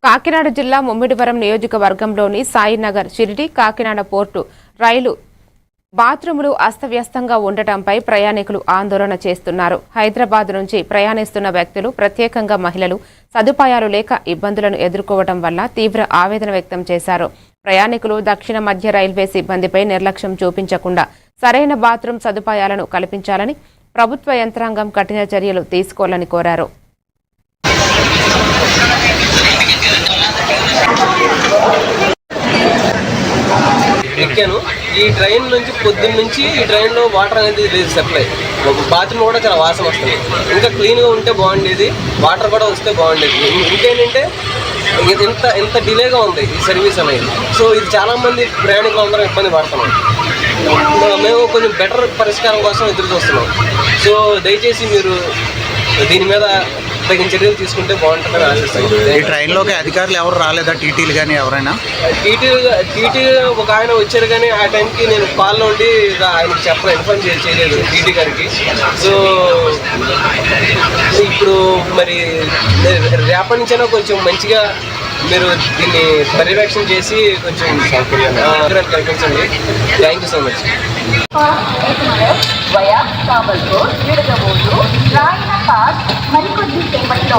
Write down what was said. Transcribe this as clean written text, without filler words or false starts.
కాకినాడ జిల్లా ముమ్మిడివరం నియోజకవర్గంలోని సాయినగర్, షిరిడి, కాకినాడ పోర్టు రైలు బాత్రూములు అస్తవ్యస్తంగా ఉండటంపై ప్రయాణికులు ఆందోళన చేస్తున్నారు. హైదరాబాద్ నుంచి ప్రయాణిస్తున్న వ్యక్తులు, ప్రత్యేకంగా మహిళలు సదుపాయాలు లేక ఇబ్బందులను ఎదుర్కోవడం వల్ల తీవ్ర ఆవేదన వ్యక్తం చేశారు. ప్రయాణికులు దక్షిణ మధ్య రైల్వే సిబ్బందిపై నిర్లక్ష్యం చూపించకుండా సరైన బాత్రూం సదుపాయాలను కల్పించాలని, ప్రభుత్వ యంత్రాంగం కఠిన చర్యలు తీసుకోవాలని కోరారు. ఎక్కాను. ఈ ట్రైన్ నుంచి పొద్దున్న నుంచి ఈ ట్రైన్లో వాటర్ అనేది లేదు, సప్లై. బాత్రూమ్ కూడా చాలా వాసన వస్తుంది. ఇంకా క్లీన్గా ఉంటే బాగుండేది, వాటర్ కూడా వస్తే బాగుండేది. ఇంకేంటంటే ఇంత డిలేగా ఉంది ఈ సర్వీస్ అనేది. సో ఇది చాలామంది ప్రయాణికులు అందరం ఇబ్బంది పడుతున్నాం. మేము కొంచెం బెటర్ పరిష్కారం కోసం ఎదురు చూస్తున్నాం. సో దయచేసి మీరు దీని మీద తగిన చర్యలు తీసుకుంటే బాగుంటుందని ఆశిస్తాను. ఈ ట్రైన్లోకి అధికారులు ఎవరు రాలేదా? టీటీలు కానీ ఎవరైనా? టీటీ ఒక ఆయన వచ్చారు, కానీ ఆ టైంకి నేను కాల్లో ఉండి ఆయనకి ఇన్ఫార్మ్ చేయలేదు టీటీ గారికి. సో ఇప్పుడు మరి రేపటి నుంచైనా కొంచెం మంచిగా మీరు దీన్ని పర్యవేక్షణ చేసి కొంచెం సౌకర్యాలు కల్పించండి. Thank you so much. మరికొద్ది సేపట్లో